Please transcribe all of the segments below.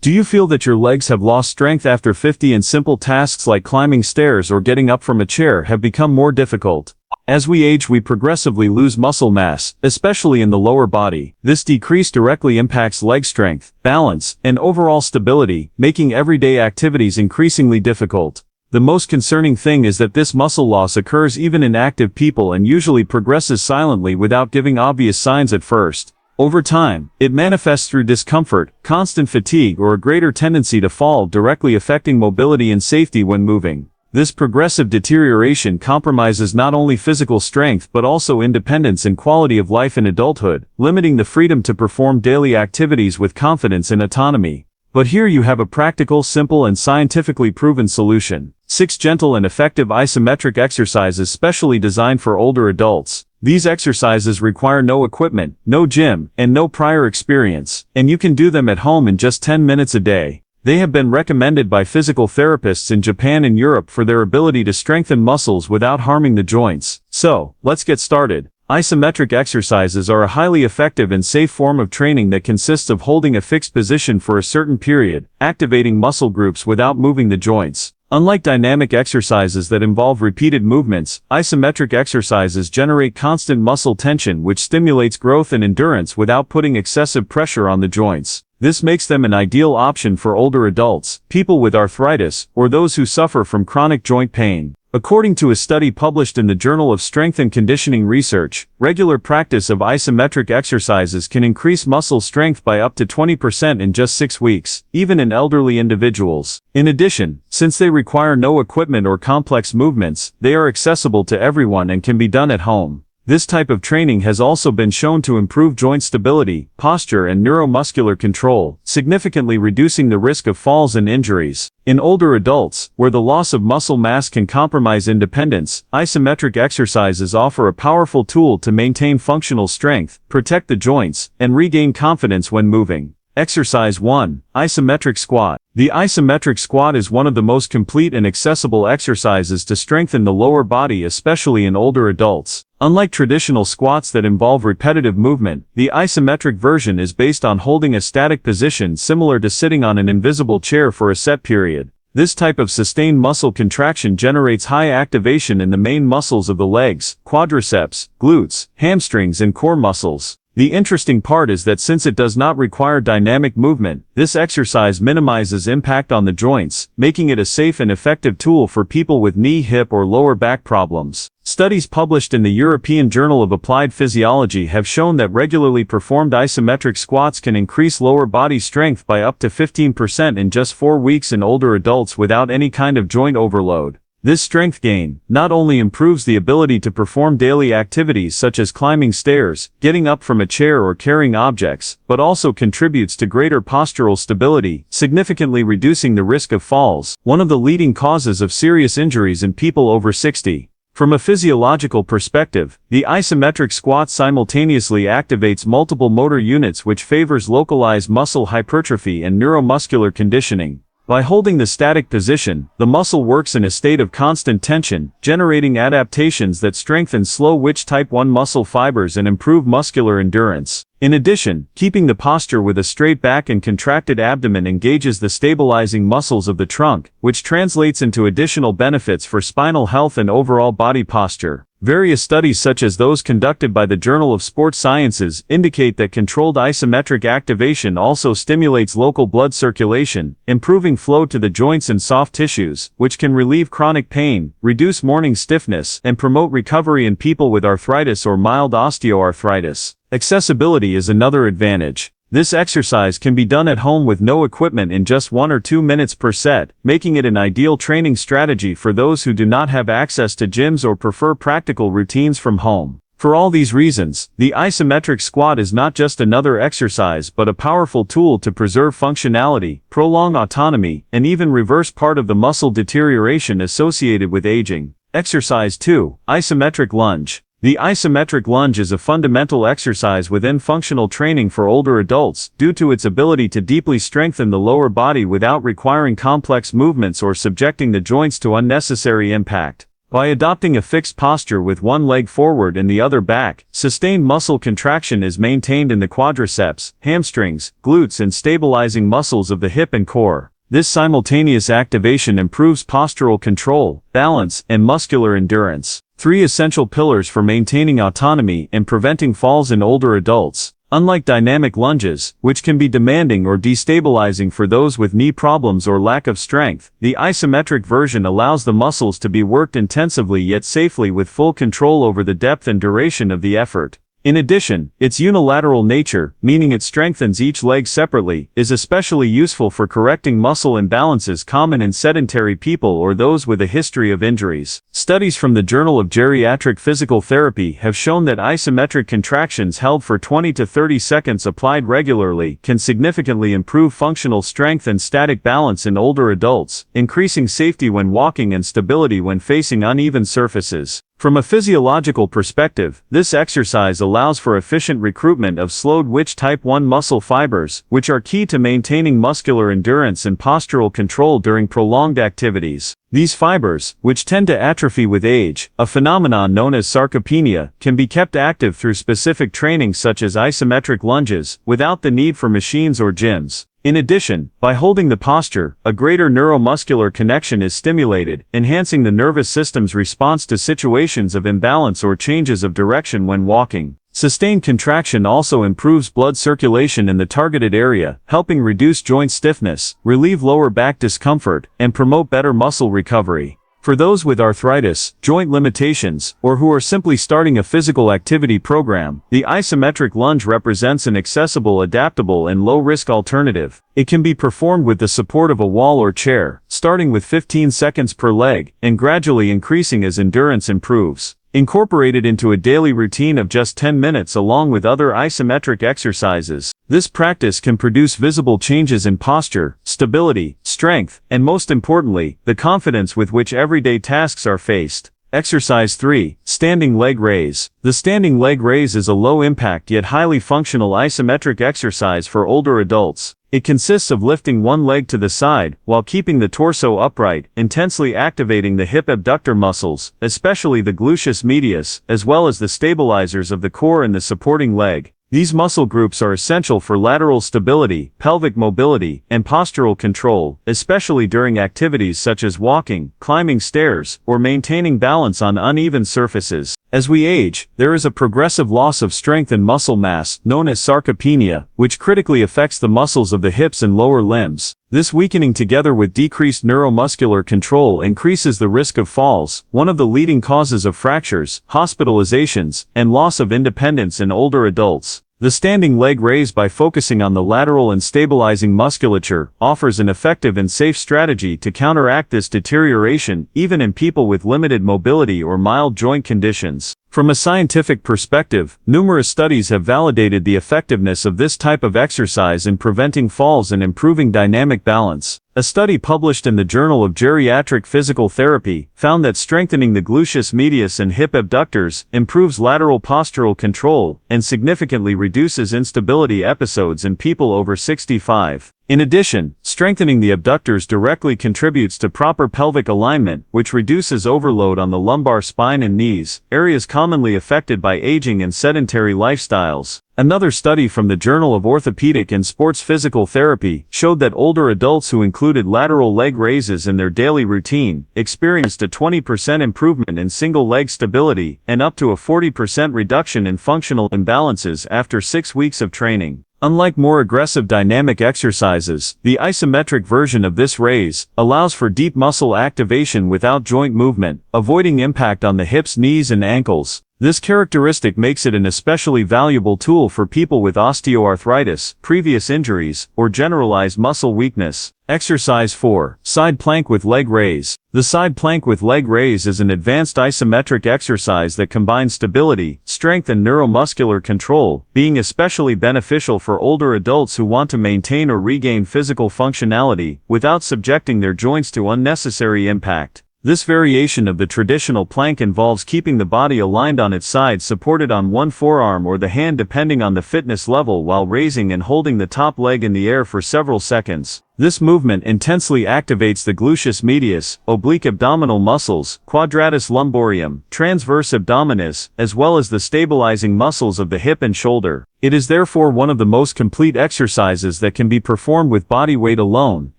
Do you feel that your legs have lost strength after 50 and simple tasks like climbing stairs or getting up from a chair have become more difficult? As we age, we progressively lose muscle mass, especially in the lower body. This decrease directly impacts leg strength, balance, and overall stability, making everyday activities increasingly difficult. The most concerning thing is that this muscle loss occurs even in active people and usually progresses silently without giving obvious signs at first. Over time, it manifests through discomfort, constant fatigue, or a greater tendency to fall, directly affecting mobility and safety when moving. This progressive deterioration compromises not only physical strength but also independence and quality of life in adulthood, limiting the freedom to perform daily activities with confidence and autonomy. But here you have a practical, simple, and scientifically proven solution. 6 gentle and effective isometric exercises specially designed for older adults. These exercises require no equipment, no gym, and no prior experience, and you can do them at home in just 10 minutes a day. They have been recommended by physical therapists in Japan and Europe for their ability to strengthen muscles without harming the joints. So, let's get started. Isometric exercises are a highly effective and safe form of training that consists of holding a fixed position for a certain period, activating muscle groups without moving the joints. Unlike dynamic exercises that involve repeated movements, isometric exercises generate constant muscle tension which stimulates growth and endurance without putting excessive pressure on the joints. This makes them an ideal option for older adults, people with arthritis, or those who suffer from chronic joint pain. According to a study published in the Journal of Strength and Conditioning Research, regular practice of isometric exercises can increase muscle strength by up to 20% in just 6 weeks, even in elderly individuals. In addition, since they require no equipment or complex movements, they are accessible to everyone and can be done at home. This type of training has also been shown to improve joint stability, posture, and neuromuscular control, significantly reducing the risk of falls and injuries. In older adults, where the loss of muscle mass can compromise independence, isometric exercises offer a powerful tool to maintain functional strength, protect the joints, and regain confidence when moving. Exercise 1. Isometric squat. The isometric squat is one of the most complete and accessible exercises to strengthen the lower body, especially in older adults. Unlike traditional squats that involve repetitive movement, the isometric version is based on holding a static position similar to sitting on an invisible chair for a set period. This type of sustained muscle contraction generates high activation in the main muscles of the legs, quadriceps, glutes, hamstrings, and core muscles. The interesting part is that since it does not require dynamic movement, this exercise minimizes impact on the joints, making it a safe and effective tool for people with knee, hip, or lower back problems. Studies published in the European Journal of Applied Physiology have shown that regularly performed isometric squats can increase lower body strength by up to 15% in just 4 weeks in older adults without any kind of joint overload. This strength gain not only improves the ability to perform daily activities such as climbing stairs, getting up from a chair, or carrying objects, but also contributes to greater postural stability, significantly reducing the risk of falls, one of the leading causes of serious injuries in people over 60. From a physiological perspective, the isometric squat simultaneously activates multiple motor units, which favors localized muscle hypertrophy and neuromuscular conditioning. By holding the static position, the muscle works in a state of constant tension, generating adaptations that strengthen slow-twitch type 1 muscle fibers and improve muscular endurance. In addition, keeping the posture with a straight back and contracted abdomen engages the stabilizing muscles of the trunk, which translates into additional benefits for spinal health and overall body posture. Various studies such as those conducted by the Journal of Sports Sciences indicate that controlled isometric activation also stimulates local blood circulation, improving flow to the joints and soft tissues, which can relieve chronic pain, reduce morning stiffness, and promote recovery in people with arthritis or mild osteoarthritis. Accessibility is another advantage. This exercise can be done at home with no equipment in just 1 or 2 minutes per set, making it an ideal training strategy for those who do not have access to gyms or prefer practical routines from home. For all these reasons, the isometric squat is not just another exercise but a powerful tool to preserve functionality, prolong autonomy, and even reverse part of the muscle deterioration associated with aging. Exercise 2. Isometric lunge. The isometric lunge is a fundamental exercise within functional training for older adults due to its ability to deeply strengthen the lower body without requiring complex movements or subjecting the joints to unnecessary impact. By adopting a fixed posture with one leg forward and the other back, sustained muscle contraction is maintained in the quadriceps, hamstrings, glutes and stabilizing muscles of the hip and core. This simultaneous activation improves postural control, balance, and muscular endurance. 3 essential pillars for maintaining autonomy and preventing falls in older adults. Unlike dynamic lunges, which can be demanding or destabilizing for those with knee problems or lack of strength, the isometric version allows the muscles to be worked intensively yet safely with full control over the depth and duration of the effort. In addition, its unilateral nature, meaning it strengthens each leg separately, is especially useful for correcting muscle imbalances common in sedentary people or those with a history of injuries. Studies from the Journal of Geriatric Physical Therapy have shown that isometric contractions held for 20 to 30 seconds applied regularly can significantly improve functional strength and static balance in older adults, increasing safety when walking and stability when facing uneven surfaces. From a physiological perspective, this exercise allows for efficient recruitment of slowed-twitch type 1 muscle fibers, which are key to maintaining muscular endurance and postural control during prolonged activities. These fibers, which tend to atrophy with age, a phenomenon known as sarcopenia, can be kept active through specific training such as isometric lunges, without the need for machines or gyms. In addition, by holding the posture, a greater neuromuscular connection is stimulated, enhancing the nervous system's response to situations of imbalance or changes of direction when walking. Sustained contraction also improves blood circulation in the targeted area, helping reduce joint stiffness, relieve lower back discomfort, and promote better muscle recovery. For those with arthritis, joint limitations, or who are simply starting a physical activity program, the isometric lunge represents an accessible, adaptable, and low-risk alternative. It can be performed with the support of a wall or chair, starting with 15 seconds per leg, and gradually increasing as endurance improves. Incorporated into a daily routine of just 10 minutes along with other isometric exercises, this practice can produce visible changes in posture, stability, strength, and most importantly, the confidence with which everyday tasks are faced. Exercise 3. Standing leg raise. The standing leg raise is a low-impact yet highly functional isometric exercise for older adults. It consists of lifting one leg to the side, while keeping the torso upright, intensely activating the hip abductor muscles, especially the gluteus medius, as well as the stabilizers of the core and the supporting leg. These muscle groups are essential for lateral stability, pelvic mobility, and postural control, especially during activities such as walking, climbing stairs, or maintaining balance on uneven surfaces. As we age, there is a progressive loss of strength and muscle mass, known as sarcopenia, which critically affects the muscles of the hips and lower limbs. This weakening together with decreased neuromuscular control increases the risk of falls, one of the leading causes of fractures, hospitalizations, and loss of independence in older adults. The standing leg raise, by focusing on the lateral and stabilizing musculature, offers an effective and safe strategy to counteract this deterioration, even in people with limited mobility or mild joint conditions. From a scientific perspective, numerous studies have validated the effectiveness of this type of exercise in preventing falls and improving dynamic balance. A study published in the Journal of Geriatric Physical Therapy found that strengthening the gluteus medius and hip abductors improves lateral postural control and significantly reduces instability episodes in people over 65. In addition, strengthening the abductors directly contributes to proper pelvic alignment, which reduces overload on the lumbar spine and knees, areas commonly affected by aging and sedentary lifestyles. Another study from the Journal of Orthopedic and Sports Physical Therapy showed that older adults who included lateral leg raises in their daily routine experienced a 20% improvement in single leg stability and up to a 40% reduction in functional imbalances after 6 weeks of training. Unlike more aggressive dynamic exercises, the isometric version of this raise allows for deep muscle activation without joint movement, avoiding impact on the hips, knees, and ankles. This characteristic makes it an especially valuable tool for people with osteoarthritis, previous injuries, or generalized muscle weakness. Exercise 4. Side plank with leg raise. The side plank with leg raise is an advanced isometric exercise that combines stability, strength, and neuromuscular control, being especially beneficial for older adults who want to maintain or regain physical functionality without subjecting their joints to unnecessary impact. This variation of the traditional plank involves keeping the body aligned on its side, supported on one forearm or the hand depending on the fitness level, while raising and holding the top leg in the air for several seconds. This movement intensely activates the gluteus medius, oblique abdominal muscles, quadratus lumborum, transverse abdominis, as well as the stabilizing muscles of the hip and shoulder. It is therefore one of the most complete exercises that can be performed with body weight alone,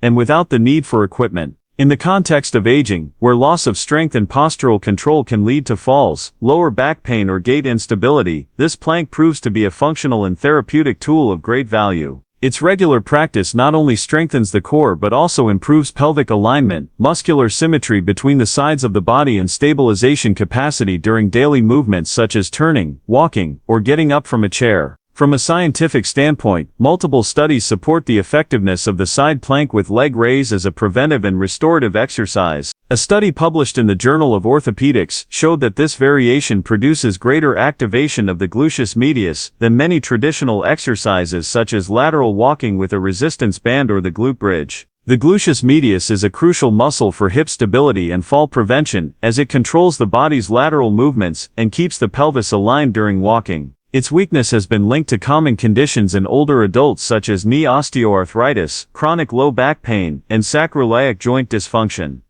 and without the need for equipment. In the context of aging, where loss of strength and postural control can lead to falls, lower back pain or gait instability, this plank proves to be a functional and therapeutic tool of great value. Its regular practice not only strengthens the core but also improves pelvic alignment, muscular symmetry between the sides of the body and stabilization capacity during daily movements such as turning, walking, or getting up from a chair. From a scientific standpoint, multiple studies support the effectiveness of the side plank with leg raise as a preventive and restorative exercise. A study published in the Journal of Orthopedics showed that this variation produces greater activation of the gluteus medius than many traditional exercises such as lateral walking with a resistance band or the glute bridge. The gluteus medius is a crucial muscle for hip stability and fall prevention, as it controls the body's lateral movements and keeps the pelvis aligned during walking. Its weakness has been linked to common conditions in older adults such as knee osteoarthritis, chronic low back pain, and sacroiliac joint dysfunction.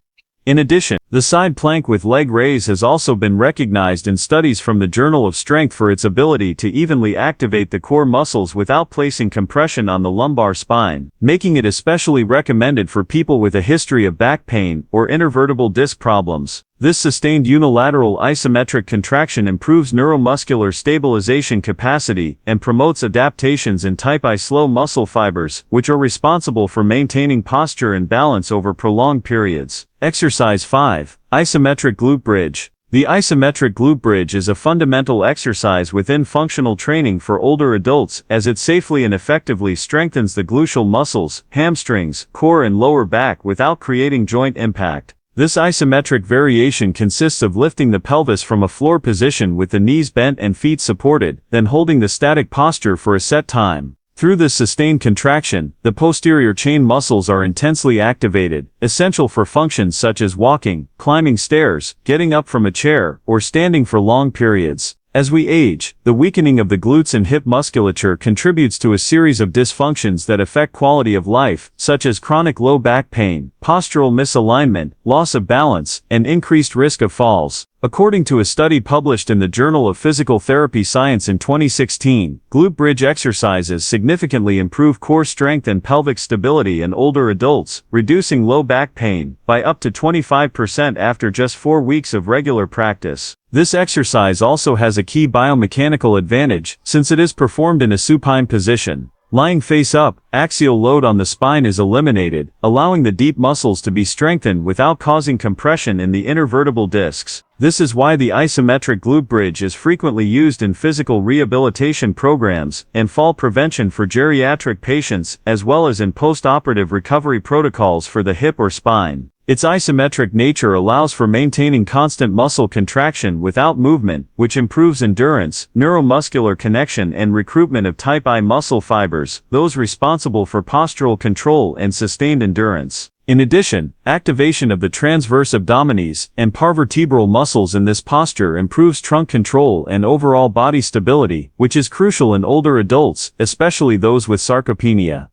In addition, the side plank with leg raise has also been recognized in studies from the Journal of Strength for its ability to evenly activate the core muscles without placing compression on the lumbar spine, making it especially recommended for people with a history of back pain or intervertebral disc problems. This sustained unilateral isometric contraction improves neuromuscular stabilization capacity and promotes adaptations in type I slow muscle fibers, which are responsible for maintaining posture and balance over prolonged periods. Exercise 5. Isometric glute bridge. The isometric glute bridge is a fundamental exercise within functional training for older adults as it safely and effectively strengthens the gluteal muscles, hamstrings, core and lower back without creating joint impact. This isometric variation consists of lifting the pelvis from a floor position with the knees bent and feet supported, then holding the static posture for a set time. Through this sustained contraction, the posterior chain muscles are intensely activated, essential for functions such as walking, climbing stairs, getting up from a chair, or standing for long periods. As we age, the weakening of the glutes and hip musculature contributes to a series of dysfunctions that affect quality of life, such as chronic low back pain, postural misalignment, loss of balance, and increased risk of falls. According to a study published in the Journal of Physical Therapy Science in 2016, glute bridge exercises significantly improve core strength and pelvic stability in older adults, reducing low back pain by up to 25% after just 4 weeks of regular practice. This exercise also has a key biomechanical advantage, since it is performed in a supine position. Lying face up, axial load on the spine is eliminated, allowing the deep muscles to be strengthened without causing compression in the intervertebral discs. This is why the isometric glute bridge is frequently used in physical rehabilitation programs and fall prevention for geriatric patients, as well as in post-operative recovery protocols for the hip or spine. Its isometric nature allows for maintaining constant muscle contraction without movement, which improves endurance, neuromuscular connection and recruitment of type I muscle fibers, those responsible for postural control and sustained endurance. In addition, activation of the transverse abdominis and parvertebral muscles in this posture improves trunk control and overall body stability, which is crucial in older adults, especially those with sarcopenia.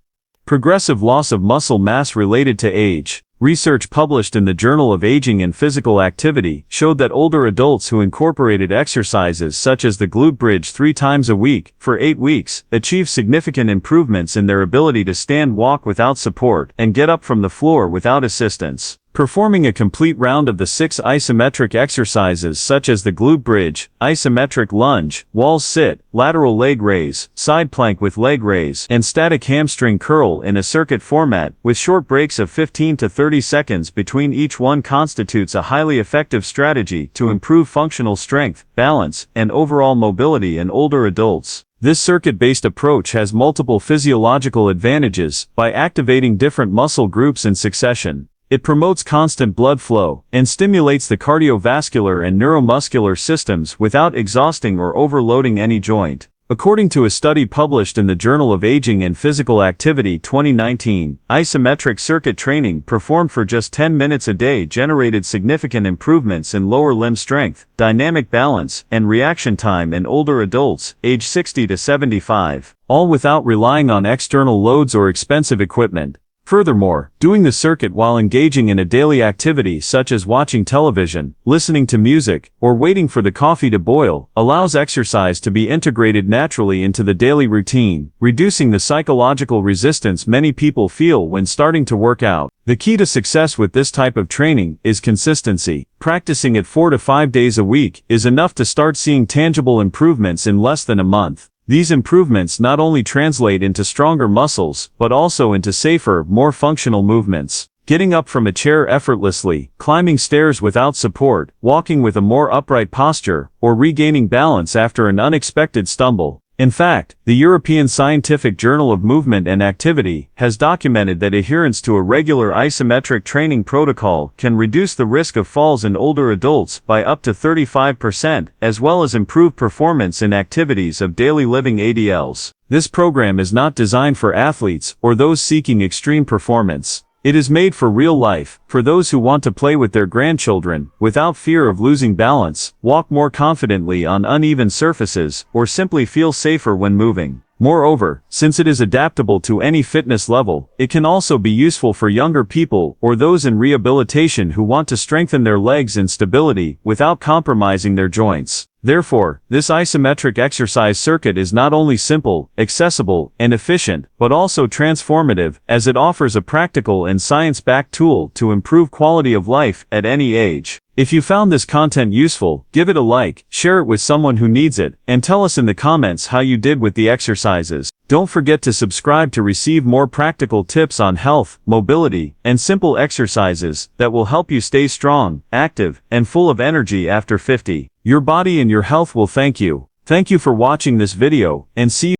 Progressive loss of muscle mass related to age. Research published in the Journal of Aging and Physical Activity showed that older adults who incorporated exercises such as the glute bridge 3 times a week for 8 weeks achieved significant improvements in their ability to stand, walk without support, and get up from the floor without assistance. Performing a complete round of the 6 isometric exercises such as the glute bridge, isometric lunge, wall sit, lateral leg raise, side plank with leg raise, and static hamstring curl in a circuit format, with short breaks of 15 to 30 seconds between each one constitutes a highly effective strategy to improve functional strength, balance, and overall mobility in older adults. This circuit-based approach has multiple physiological advantages by activating different muscle groups in succession. It promotes constant blood flow and stimulates the cardiovascular and neuromuscular systems without exhausting or overloading any joint. According to a study published in the Journal of Aging and Physical Activity 2019, isometric circuit training performed for just 10 minutes a day generated significant improvements in lower limb strength, dynamic balance, and reaction time in older adults, age 60 to 75, all without relying on external loads or expensive equipment. Furthermore, doing the circuit while engaging in a daily activity such as watching television, listening to music, or waiting for the coffee to boil, allows exercise to be integrated naturally into the daily routine, reducing the psychological resistance many people feel when starting to work out. The key to success with this type of training is consistency. Practicing it 4 to 5 days a week is enough to start seeing tangible improvements in less than a month. These improvements not only translate into stronger muscles, but also into safer, more functional movements. Getting up from a chair effortlessly, climbing stairs without support, walking with a more upright posture, or regaining balance after an unexpected stumble. In fact, the European Scientific Journal of Movement and Activity has documented that adherence to a regular isometric training protocol can reduce the risk of falls in older adults by up to 35%, as well as improve performance in activities of daily living ADLs. This program is not designed for athletes or those seeking extreme performance. It is made for real life, for those who want to play with their grandchildren, without fear of losing balance, walk more confidently on uneven surfaces, or simply feel safer when moving. Moreover, since it is adaptable to any fitness level, it can also be useful for younger people or those in rehabilitation who want to strengthen their legs and stability without compromising their joints. Therefore, this isometric exercise circuit is not only simple, accessible, and efficient, but also transformative, as it offers a practical and science-backed tool to improve quality of life at any age. If you found this content useful, give it a like, share it with someone who needs it, and tell us in the comments how you did with the exercises. Don't forget to subscribe to receive more practical tips on health, mobility, and simple exercises that will help you stay strong, active, and full of energy after 50. Your body and your health will thank you. Thank you for watching this video, and see you